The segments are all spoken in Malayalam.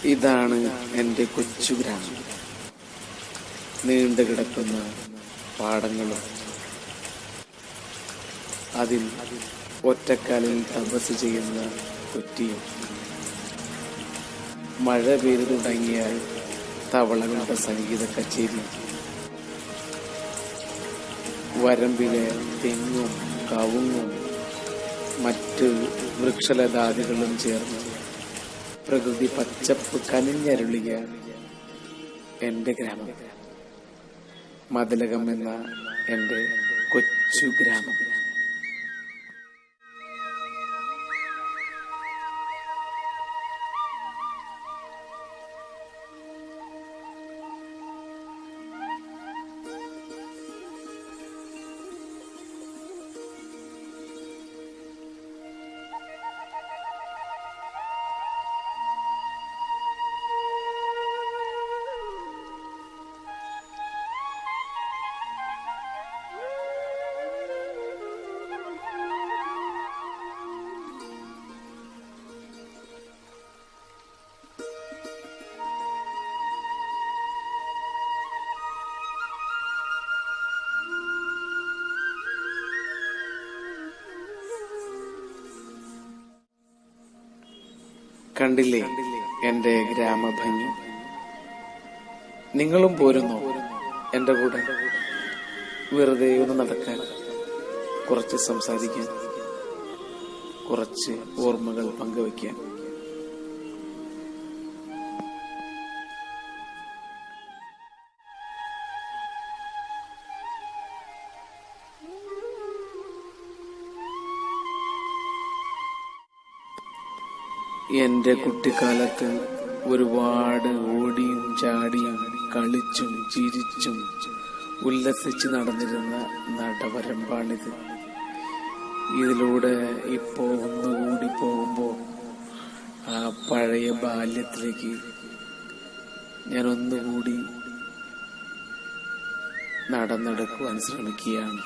ഇതാണ് എൻ്റെ കൊച്ചു ഗ്രാമം. നീണ്ടു കിടക്കുന്ന പാടങ്ങളും അതിൽ ഒറ്റക്കാലിൽ തപസ് ചെയ്യുന്ന കുറ്റിയും, മഴ പെയ്തു തുടങ്ങിയാൽ തവളകളുടെ സംഗീത കച്ചേരി, വരമ്പിലെ തെങ്ങും കവുങ്ങും മറ്റ് വൃക്ഷലതാദികളും ചേർന്ന് പ്രകൃതി പച്ചപ്പ് കനിഞ്ഞരുളിയ എൻ്റെ ഗ്രാമം, മതിലകം എന്ന എൻ്റെ കൊച്ചു ഗ്രാമം. കണ്ടില്ലേ എൻ്റെ ഗ്രാമഭംഗി? നിങ്ങളും പോരുന്നോ എൻ്റെ കൂടെ? വെറുതെ ഒന്ന് നടക്കാൻ, കുറച്ച് സംസാരിക്കാൻ, കുറച്ച് ഓർമ്മകൾ പങ്കുവയ്ക്കാൻ. എൻ്റെ കുട്ടിക്കാലത്ത് ഒരുപാട് ഓടിയും ചാടിയും കളിച്ചും ചിരിച്ചും ഉല്ലസിച്ച് നടന്നിരുന്ന നടവരമ്പാണിത്. ഇതിലൂടെ ഇപ്പോ ഒന്നുകൂടി പോകുമ്പോൾ ആ പഴയ ബാല്യത്തിലേക്ക് ഞാൻ ഒന്നുകൂടി നടന്നെടുക്കുവാൻ ശ്രമിക്കുകയാണ്.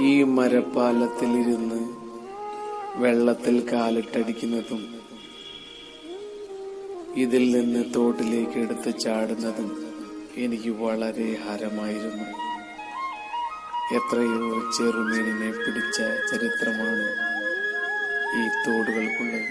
ഈ മരപ്പാലത്തിലിരുന്ന് വെള്ളത്തിൽ കാലിട്ടടിക്കുന്നതും ഇതിൽ നിന്ന് തോട്ടിലേക്ക് എടുത്ത് ചാടുന്നതും എനിക്ക് വളരെ ഹരമായിരുന്നു. എത്രയോ ചെറുമീനിനെ പിടിച്ച ചരിത്രമാണ് ഈ തോടുകൾക്കുള്ളത്.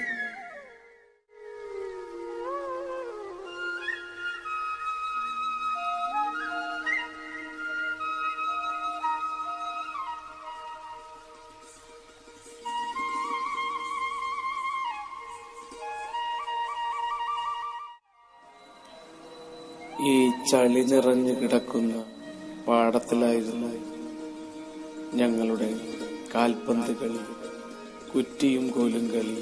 ഈ ചളി നിറഞ്ഞു കിടക്കുന്ന പാടത്തിലായിരുന്നു ഞങ്ങളുടെ കാൽപന്ത് കളി, കുറ്റിയും കോലും കളി,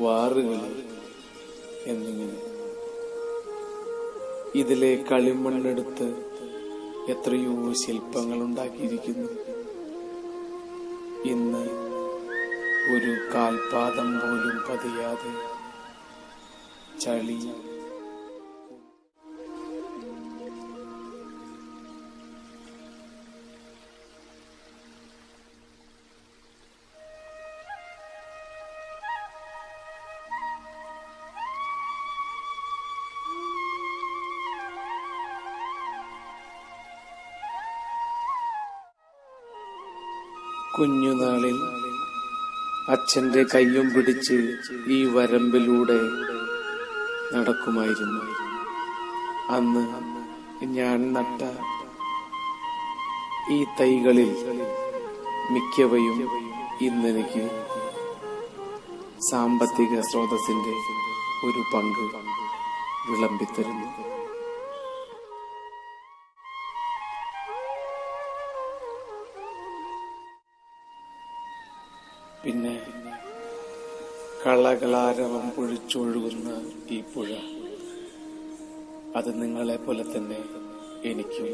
വാറുകളി എന്നിങ്ങനെ. ഇതിലെ കളിമണ്ണെടുത്ത് എത്രയോ ശില്പങ്ങൾ ഉണ്ടാക്കിയിരിക്കുന്നു. ഇന്ന് ഒരു കാൽപാദം പോലും പതിയാതെ ചളി കുഞ്ഞുനാളിൽ അച്ഛന്റെ കയ്യും പിടിച്ച് ഈ വരമ്പിലൂടെ നടക്കുമായിരുന്നു. അന്ന് ഞാൻ നട്ട ഈ തൈകളിൽ മിക്കവയും ഇന്നെനിക്ക് സാമ്പത്തിക സ്രോതസ്സിന്റെ ഒരു പങ്ക് വിളമ്പിത്തരുന്നു. പിന്നെ കളകളാരവം പൊഴിച്ചൊഴുകുന്ന ഈ പുഴ അത് നിങ്ങളെ പോലെ തന്നെ എനിക്കും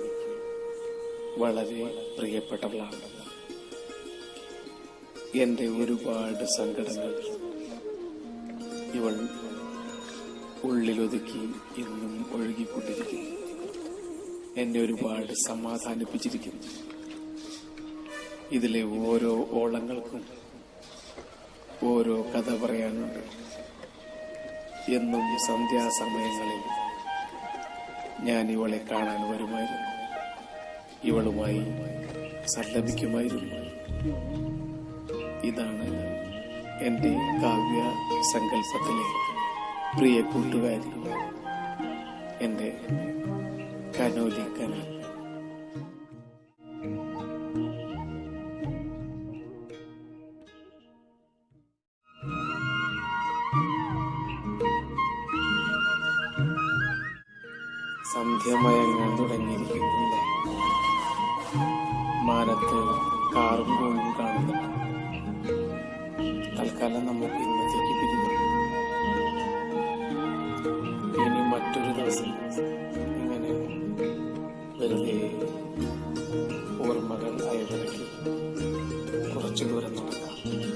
വളരെ പ്രിയപ്പെട്ടവളാണ്. എന്റെ ഒരുപാട് സങ്കടങ്ങൾ ഇവൾ ഉള്ളിലൊതുക്കി ഇന്നും ഒഴുകിക്കൊണ്ടിരിക്കുന്നു. എന്നെ ഒരുപാട് സമാധാനിപ്പിച്ചിരിക്കുന്നു. ഇതിലെ ഓരോ ഓളങ്ങൾക്കും ഓരോ കഥ പറയാനുണ്ട്. എന്നും സന്ധ്യാസമയങ്ങളിൽ ഞാൻ ഇവളെ കാണാൻ വരുമായിരുന്നു. ഇവളുമായി സല്ലപിക്കുമായിരുന്നു. ഇതാണ് എന്റെ കാവ്യ സങ്കല്പത്തിലെ പ്രിയ കൂട്ടുകാരി, എന്റെ കനോലി കന. സന്ധ്യമയങ്ങാൻ തുടങ്ങിയിരിക്കുന്നില്ലേ? മാനത്ത് കാറും കോഴും കാണുന്നുണ്ട്. തൽക്കാലം നമുക്ക് ഇന്നത്തേക്ക് പിരിഞ്ഞു. ഇനി മറ്റൊരു ദിവസം ഇങ്ങനെ വെറുതെ ഓർമ്മകൾ അയവിറക്കി കുറച്ചു ദൂരം നടക്കാം.